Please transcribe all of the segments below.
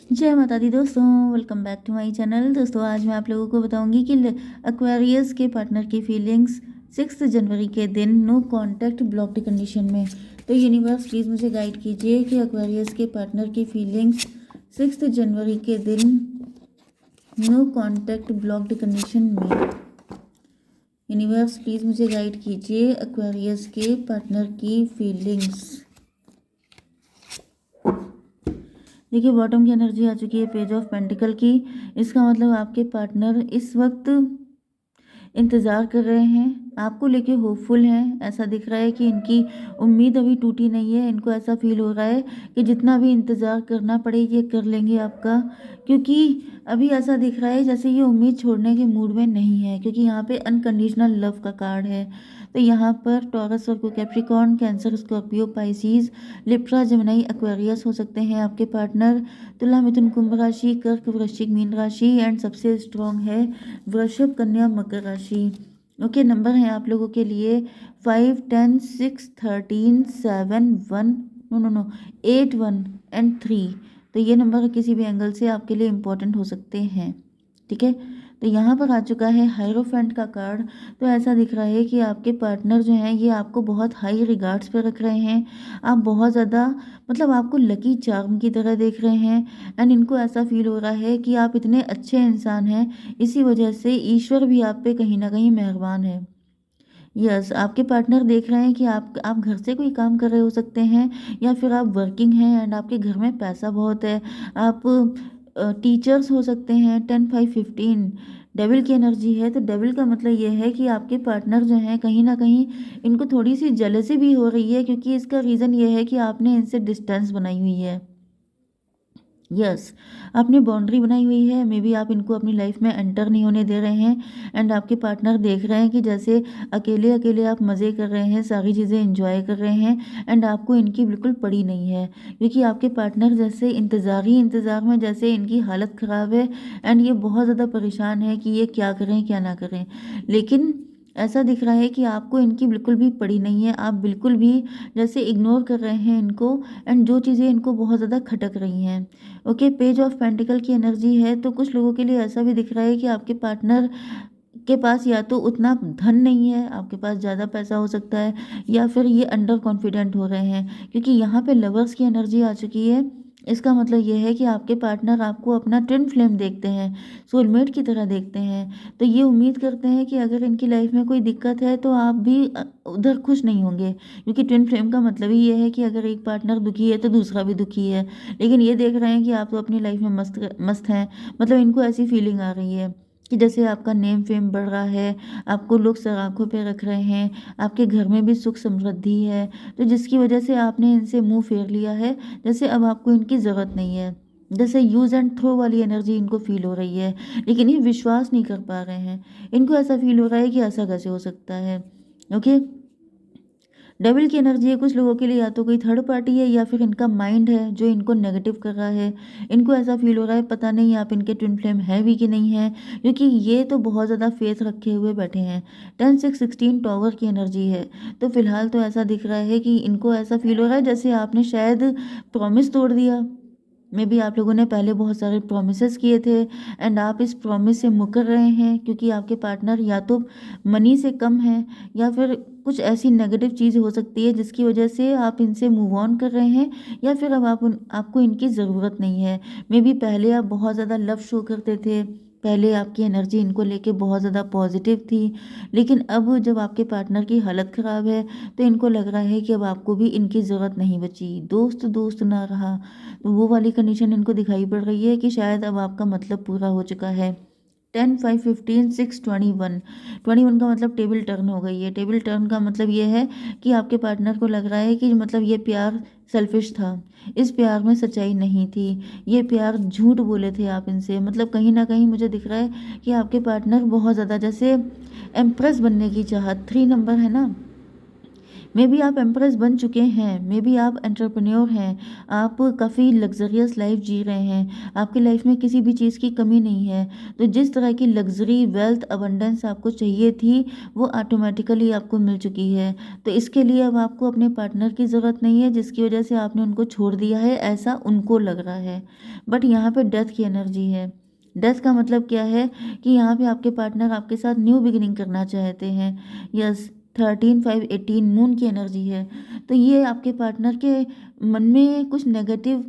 जय माता दी दोस्तों, welcome back to my channel. दोस्तों आज मैं आप लोगों को बताऊंगी कि एक्वेरियस के पार्टनर की फीलिंग्स 6 जनवरी के दिन नो कांटेक्ट ब्लॉक्ड कंडीशन में। तो यूनिवर्स प्लीज़ मुझे गाइड कीजिए कि एक्वेरियस के पार्टनर की फीलिंग्स 6 जनवरी के दिन नो कांटेक्ट ब्लॉक्ड कंडीशन में। यूनिवर्स प्लीज़ मुझे गाइड कीजिए एक्वेरियस के पार्टनर की फीलिंग्स। देखिए बॉटम की एनर्जी आ चुकी है, पेज ऑफ पेंटिकल की। इसका मतलब आपके पार्टनर इस वक्त इंतज़ार कर रहे हैं, आपको लेके होपफुल हैं। ऐसा दिख रहा है कि इनकी उम्मीद अभी टूटी नहीं है। इनको ऐसा फील हो रहा है कि जितना भी इंतज़ार करना पड़े ये कर लेंगे आपका, क्योंकि अभी ऐसा दिख रहा है जैसे ये उम्मीद छोड़ने के मूड में नहीं है, क्योंकि यहाँ पे अनकंडीशनल लव का कार्ड है। तो यहाँ पर टॉरस और Capricorn, cancer, Scorpio, Pisces, Libra, Gemini, Aquarius हो सकते हैं आपके पार्टनर। तुला, मिथुन, कुंभ राशि, कर्क, वृश्चिक, मीन राशि एंड सबसे स्ट्रॉन्ग है वृषभ, कन्या, मकर राशि। ओके, नंबर है आप लोगों के लिए 5, 10, 6, 13, 7, 1, नो नो नो 8, 1 एंड 3। तो ये नंबर किसी भी एंगल से आपके लिए इम्पोर्टेंट हो सकते हैं। ठीक है, तो यहाँ पर आ चुका है हायरोफेंट का कार्ड। तो ऐसा दिख रहा है कि आपके पार्टनर जो हैं ये आपको बहुत हाई रिगार्ड्स पे रख रहे हैं। आप बहुत ज़्यादा मतलब आपको लकी चार्म की तरह देख रहे हैं। एंड इनको ऐसा फील हो रहा है कि आप इतने अच्छे इंसान हैं, इसी वजह से ईश्वर भी आप पे कहीं ना कहीं मेहरबान है। यस, आपके पार्टनर देख रहे हैं कि आप घर से कोई काम कर रहे हो सकते हैं, या फिर आप वर्किंग हैं एंड आपके घर में पैसा बहुत है। आप टीचर्स हो सकते हैं। 10, 5, 15 डेविल की एनर्जी है। तो डेविल का मतलब ये है कि आपके पार्टनर जो हैं कहीं ना कहीं इनको थोड़ी सी जेलसी भी हो रही है, क्योंकि इसका रीज़न ये है कि आपने इनसे डिस्टेंस बनाई हुई है। यस, आपने बाउंड्री बनाई हुई है। मे बी आप इनको अपनी लाइफ में एंटर नहीं होने दे रहे हैं। एंड आपके पार्टनर देख रहे हैं कि जैसे अकेले अकेले आप मज़े कर रहे हैं, सारी चीज़ें एंजॉय कर रहे हैं एंड आपको इनकी बिल्कुल पड़ी नहीं है, क्योंकि आपके पार्टनर जैसे इंतज़ार ही इंतज़ार में, जैसे इनकी हालत ख़राब है एंड ये बहुत ज़्यादा परेशान है कि ये क्या करें क्या ना करें। लेकिन ऐसा दिख रहा है कि आपको इनकी बिल्कुल भी पड़ी नहीं है। आप बिल्कुल भी जैसे इग्नोर कर रहे हैं इनको, एंड जो चीज़ें इनको बहुत ज़्यादा खटक रही हैं। ओके, पेज ऑफ पेंटिकल की एनर्जी है। तो कुछ लोगों के लिए ऐसा भी दिख रहा है कि आपके पार्टनर के पास या तो उतना धन नहीं है, आपके पास ज़्यादा पैसा हो सकता है, या फिर ये अंडर कॉन्फिडेंट हो रहे हैं, क्योंकि यहाँ पे लवर्स की एनर्जी आ चुकी है। इसका मतलब ये है कि आपके पार्टनर आपको अपना ट्विन फ्लेम देखते हैं, सोलमेट की तरह देखते हैं। तो ये उम्मीद करते हैं कि अगर इनकी लाइफ में कोई दिक्कत है तो आप भी उधर खुश नहीं होंगे, क्योंकि ट्विन फ्लेम का मतलब ही ये है कि अगर एक पार्टनर दुखी है तो दूसरा भी दुखी है। लेकिन ये देख रहे हैं कि आप तो अपनी लाइफ में मस्त मस्त हैं। मतलब इनको ऐसी फीलिंग आ रही है कि जैसे आपका नेम फेम बढ़ रहा है, आपको लोग सर आंखों पे रख रहे हैं, आपके घर में भी सुख समृद्धि है। तो जिसकी वजह से आपने इनसे मुंह फेर लिया है, जैसे अब आपको इनकी ज़रूरत नहीं है। जैसे यूज़ एंड थ्रो वाली एनर्जी इनको फील हो रही है, लेकिन ये विश्वास नहीं कर पा रहे हैं। इनको ऐसा फील हो रहा है कि ऐसा कैसे हो सकता है। ओके, डेविल की एनर्जी है। कुछ लोगों के लिए या तो कोई थर्ड पार्टी है या फिर इनका माइंड है जो इनको नेगेटिव कर रहा है। इनको ऐसा फील हो रहा है पता नहीं आप इनके ट्विन फ्लेम है भी कि नहीं है, क्योंकि ये तो बहुत ज़्यादा फेथ रखे हुए बैठे हैं। 10, 6, 16 टॉवर की एनर्जी है। तो फिलहाल तो ऐसा दिख रहा है कि इनको ऐसा फील हो रहा है जैसे आपने शायद प्रॉमिस तोड़ दिया। मे बी आप लोगों ने पहले बहुत सारे प्रोमिस किए थे एंड आप इस प्रॉमिस से मुकर रहे हैं, क्योंकि आपके पार्टनर या तो मनी से कम है, या फिर कुछ ऐसी नेगेटिव चीज़ हो सकती है जिसकी वजह से आप इनसे मूव ऑन कर रहे हैं, या फिर अब आपको इनकी ज़रूरत नहीं है। मे बी पहले आप बहुत ज़्यादा लव शो करते थे, पहले आपकी एनर्जी इनको लेके बहुत ज़्यादा पॉजिटिव थी, लेकिन अब जब आपके पार्टनर की हालत ख़राब है तो इनको लग रहा है कि अब आपको भी इनकी ज़रूरत नहीं बची, दोस्त दोस्त ना रहा। तो वो वाली कंडीशन इनको दिखाई पड़ रही है कि शायद अब आपका मतलब पूरा हो चुका है। 10, 5, 15, 6, 21। 21 का मतलब टेबल टर्न हो गई है। टेबल टर्न का मतलब ये है कि आपके पार्टनर को लग रहा है कि मतलब ये प्यार सेल्फिश था, इस प्यार में सच्चाई नहीं थी, ये प्यार झूठ बोले थे आप इनसे। मतलब कहीं ना कहीं मुझे दिख रहा है कि आपके पार्टनर बहुत ज़्यादा जैसे एम्प्रेस बनने की चाहत, 3 नंबर है ना, मे बी आप एम्प्रेस बन चुके हैं, मे बी आप एंटरप्रेन्योर हैं, आप काफ़ी लग्जरियस लाइफ जी रहे हैं, आपकी लाइफ में किसी भी चीज़ की कमी नहीं है। तो जिस तरह की लग्जरी, वेल्थ, अबंडेंस आपको चाहिए थी, वो ऑटोमेटिकली आपको मिल चुकी है। तो इसके लिए अब आपको अपने पार्टनर की ज़रूरत नहीं है, जिसकी वजह से आपने उनको छोड़ दिया है, ऐसा उनको लग रहा है। बट यहाँ पे डेथ की एनर्जी है। डेथ का मतलब क्या है कि यहाँ पे आपके पार्टनर आपके साथ न्यू बिगिनिंग करना चाहते हैं। यस, 13/5/18 मून की एनर्जी है। तो ये आपके पार्टनर के मन में कुछ नेगेटिव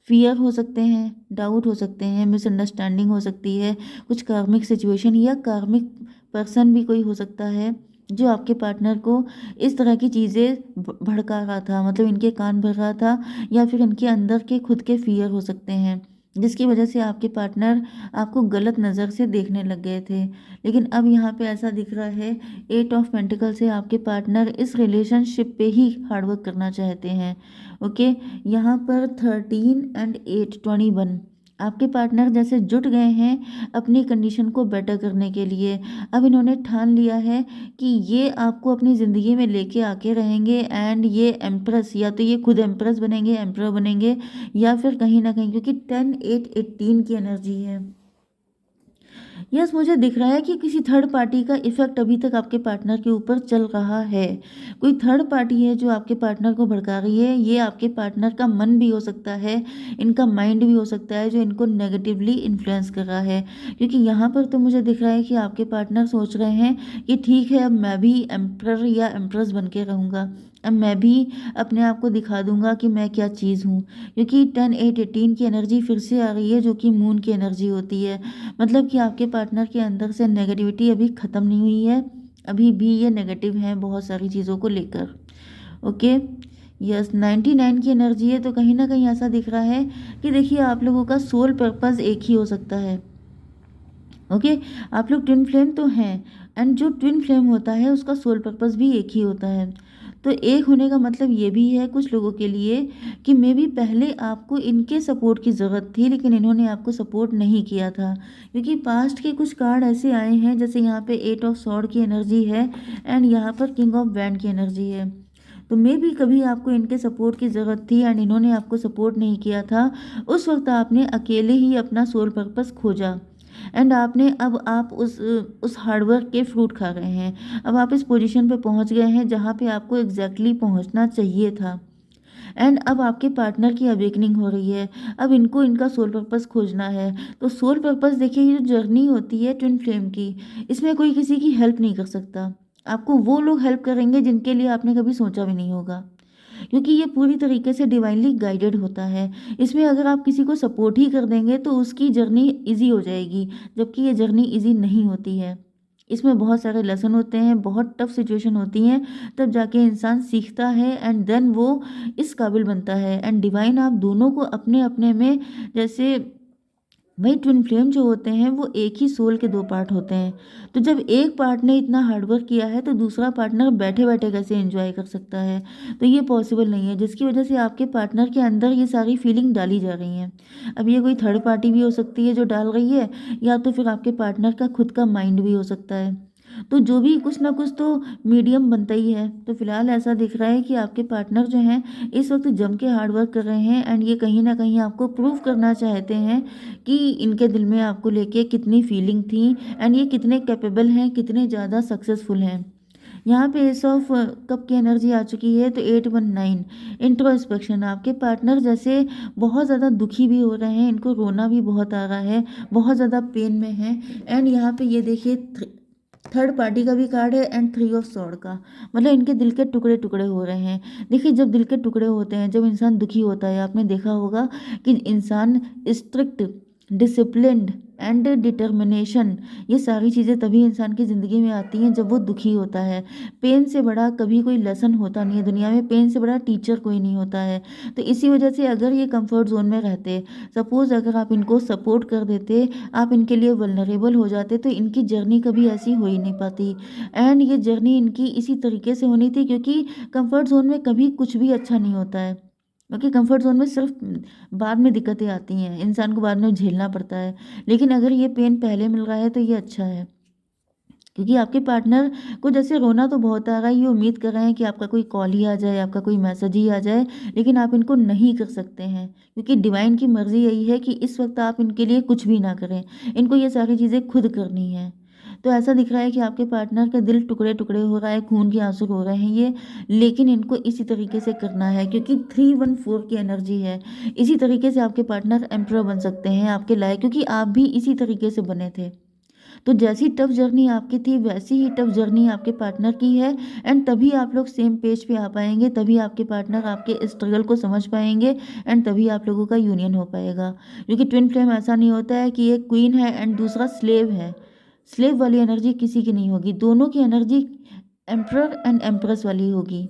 फियर हो सकते हैं, डाउट हो सकते हैं, मिसअंडरस्टैंडिंग हो सकती है, कुछ कार्मिक सिचुएशन या कार्मिक पर्सन भी कोई हो सकता है जो आपके पार्टनर को इस तरह की चीज़ें भड़का रहा था, मतलब इनके कान भर रहा था, या फिर इनके अंदर के खुद के फियर हो सकते हैं, जिसकी वजह से आपके पार्टनर आपको गलत नज़र से देखने लग गए थे। लेकिन अब यहाँ पे ऐसा दिख रहा है, 8 ऑफ पेंटिकल से आपके पार्टनर इस रिलेशनशिप पे ही हार्डवर्क करना चाहते हैं। ओके, यहाँ पर 13 and 8 21 आपके पार्टनर जैसे जुट गए हैं अपनी कंडीशन को बेटर करने के लिए। अब इन्होंने ठान लिया है कि ये आपको अपनी ज़िंदगी में लेके आके रहेंगे, एंड ये एम्प्रेस, या तो ये खुद एम्प्रेस बनेंगे, एम्प्रर बनेंगे, या फिर कहीं ना कहीं, क्योंकि 10/8/18 की एनर्जी है। यस, मुझे दिख रहा है कि किसी थर्ड पार्टी का इफेक्ट अभी तक आपके पार्टनर के ऊपर चल रहा है। कोई थर्ड पार्टी है जो आपके पार्टनर को भड़का रही है। ये आपके पार्टनर का मन भी हो सकता है, इनका माइंड भी हो सकता है, जो इनको नेगेटिवली इन्फ्लुएंस कर रहा है। क्योंकि यहाँ पर तो मुझे दिख रहा है कि आपके पार्टनर सोच रहे हैं कि ठीक है, अब मैं भी एम्प्रर या एम्प्रेस बन के रहूँगा, अब मैं भी अपने आप को दिखा दूंगा कि मैं क्या चीज़ हूँ। क्योंकि 10/8/18 की एनर्जी फिर से आ रही है, जो कि मून की एनर्जी होती है। मतलब कि आपके पार्टनर के अंदर से नेगेटिविटी अभी ख़त्म नहीं हुई है, अभी भी ये नेगेटिव हैं बहुत सारी चीज़ों को लेकर। ओके, यस, 99 की एनर्जी है। तो कहीं ना कहीं ऐसा दिख रहा है कि देखिए, आप लोगों का सोल पर्पस एक ही हो सकता है। ओके, आप लोग ट्विन फ्लेम तो हैं, एंड जो ट्विन फ्लेम होता है उसका सोल पर्पस भी एक ही होता है। तो एक होने का मतलब ये भी है कुछ लोगों के लिए कि मे बी पहले आपको इनके सपोर्ट की ज़रूरत थी, लेकिन इन्होंने आपको सपोर्ट नहीं किया था। क्योंकि पास्ट के कुछ कार्ड ऐसे आए हैं, जैसे यहाँ पे 8 ऑफ सॉर्ड की एनर्जी है, एंड यहाँ पर किंग ऑफ वैंड की एनर्जी है। तो मे भी कभी आपको इनके सपोर्ट की ज़रूरत थी, एंड इन्होंने आपको सपोर्ट नहीं किया था। उस वक्त आपने अकेले ही अपना सोल पर्पस खोजा, एंड आपने, अब आप उस हार्डवर्क के फ्रूट खा रहे हैं। अब आप इस पोजीशन पे पहुंच गए हैं जहां पे आपको एग्जैक्टली पहुंचना चाहिए था। एंड अब आपके पार्टनर की अवेकनिंग हो रही है। अब इनको इनका सोल पर्पस खोजना है। तो सोल पर्पस देखिए, ये जो जर्नी होती है ट्विन फ्लेम की, इसमें कोई किसी की हेल्प नहीं कर सकता। आपको वो लोग हेल्प करेंगे जिनके लिए आपने कभी सोचा भी नहीं होगा, क्योंकि ये पूरी तरीके से डिवाइनली गाइडेड होता है। इसमें अगर आप किसी को सपोर्ट ही कर देंगे तो उसकी जर्नी इजी हो जाएगी, जबकि ये जर्नी इजी नहीं होती है। इसमें बहुत सारे लेसन होते हैं, बहुत टफ सिचुएशन होती हैं, तब जाके इंसान सीखता है, एंड देन वो इस काबिल बनता है। एंड डिवाइन आप दोनों को अपने अपने में, जैसे भाई ट्विन फ्लेम जो होते हैं वो एक ही सोल के दो पार्ट होते हैं। तो जब एक पार्ट ने इतना हार्डवर्क किया है, तो दूसरा पार्टनर बैठे बैठे कैसे एंजॉय कर सकता है? तो ये पॉसिबल नहीं है, जिसकी वजह से आपके पार्टनर के अंदर ये सारी फीलिंग डाली जा रही हैं। अब ये कोई थर्ड पार्टी भी हो सकती है जो डाल रही है, या तो फिर आपके पार्टनर का खुद का माइंड भी हो सकता है। तो जो भी कुछ ना कुछ तो मीडियम बनता ही है। तो फिलहाल ऐसा दिख रहा है कि आपके पार्टनर जो हैं इस वक्त जम के हार्ड वर्क कर रहे हैं, एंड ये कहीं ना कहीं आपको प्रूव करना चाहते हैं कि इनके दिल में आपको लेके कितनी फीलिंग थी, एंड ये कितने कैपेबल हैं, कितने ज़्यादा सक्सेसफुल हैं। यहाँ पे एस ऑफ कप की एनर्जी आ चुकी है। तो 819 इंट्रोस्पेक्शन, आपके पार्टनर जैसे बहुत ज़्यादा दुखी भी हो रहे हैं, इनको रोना भी बहुत आ रहा है, बहुत ज़्यादा पेन में है। एंड यहाँ पे ये देखिए, थर्ड पार्टी का भी कार्ड है, एंड 3 ऑफ सॉर्ड का, मतलब इनके दिल के टुकड़े टुकड़े हो रहे हैं। देखिए, जब दिल के टुकड़े होते हैं, जब इंसान दुखी होता है, आपने देखा होगा कि इंसान स्ट्रिक्ट, डिसिप्लिन्ड एंड डिटर्मिनेशन, ये सारी चीज़ें तभी इंसान की ज़िंदगी में आती हैं जब वो दुखी होता है। पेन से बड़ा कभी कोई लेसन होता नहीं है दुनिया में, पेन से बड़ा टीचर कोई नहीं होता है। तो इसी वजह से अगर ये कंफर्ट जोन में रहते, सपोज़ अगर आप इनको सपोर्ट कर देते, आप इनके लिए वल्नरेबल हो जाते, तो इनकी जर्नी कभी ऐसी हो ही नहीं पाती। एंड ये जर्नी इनकी इसी तरीके से होनी थी, क्योंकि कंफर्ट जोन में कभी कुछ भी अच्छा नहीं होता है। क्योंकि कंफर्ट जोन में सिर्फ बाद में दिक्कतें आती हैं, इंसान को बाद में झेलना पड़ता है। लेकिन अगर ये पेन पहले मिल रहा है तो ये अच्छा है। क्योंकि आपके पार्टनर को जैसे रोना तो बहुत आ रहा है, ये उम्मीद कर रहे हैं कि आपका कोई कॉल ही आ जाए, आपका कोई मैसेज ही आ जाए, लेकिन आप इनको नहीं कर सकते हैं क्योंकि डिवाइन की मर्ज़ी यही है कि इस वक्त आप इनके लिए कुछ भी ना करें, इनको ये सारी चीज़ें खुद करनी है। तो ऐसा दिख रहा है कि आपके पार्टनर का दिल टुकड़े-टुकड़े हो रहा है, खून के आँसू रो रहे हैं ये, लेकिन इनको इसी तरीके से करना है क्योंकि 314 की एनर्जी है। इसी तरीके से आपके पार्टनर एम्परर बन सकते हैं आपके लायक, क्योंकि आप भी इसी तरीके से बने थे। तो जैसी टफ जर्नी आपकी थी वैसी ही टफ जर्नी आपके पार्टनर की है, एंड तभी आप लोग सेम पेज पे आ पाएंगे, तभी आपके पार्टनर आपके स्ट्रगल को समझ पाएंगे, एंड तभी आप लोगों का यूनियन हो पाएगा। क्योंकि ट्विन फ्लेम ऐसा नहीं होता है कि एक क्वीन है एंड दूसरा स्लेव है। स्लेव वाली एनर्जी किसी की नहीं होगी, दोनों की एनर्जी एम्परर एंड एम्प्रेस वाली होगी।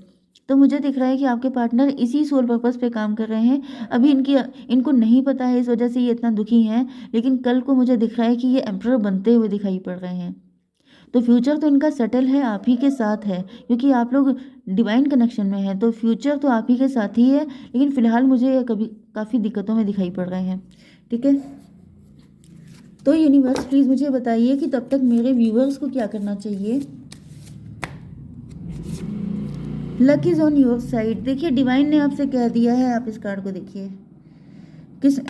तो मुझे दिख रहा है कि आपके पार्टनर इसी सोल पर्पस पे काम कर रहे हैं। अभी इनको नहीं पता है, इस वजह से ये इतना दुखी हैं, लेकिन कल को मुझे दिख रहा है कि ये एम्परर बनते हुए दिखाई पड़ रहे हैं। तो फ्यूचर तो इनका सेटल है, आप ही के साथ है, क्योंकि आप लोग डिवाइन कनेक्शन में हैं, तो फ्यूचर तो आप ही के साथ ही है, लेकिन फिलहाल मुझे ये कभी काफ़ी दिक्कतों में दिखाई पड़ रहे हैं। ठीक है, तो यूनिवर्स प्लीज़ मुझे बताइए कि तब तक मेरे व्यूअर्स को क्या करना चाहिए। Luck is on your side. देखिए डिवाइन ने आपसे कह दिया है, आप इस कार्ड को देखिए,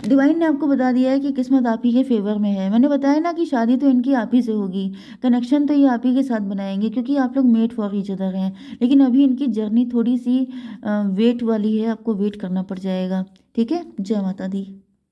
डिवाइन ने आपको बता दिया है कि किस्मत आप ही के फेवर में है। मैंने बताया ना कि शादी तो इनकी आप ही से होगी, कनेक्शन तो ये आप ही के साथ बनाएंगे क्योंकि आप लोग मेड फॉर ईच अदर हैं, लेकिन अभी इनकी जर्नी थोड़ी सी वेट वाली है, आपको वेट करना पड़ जाएगा। ठीक है, जय माता दी।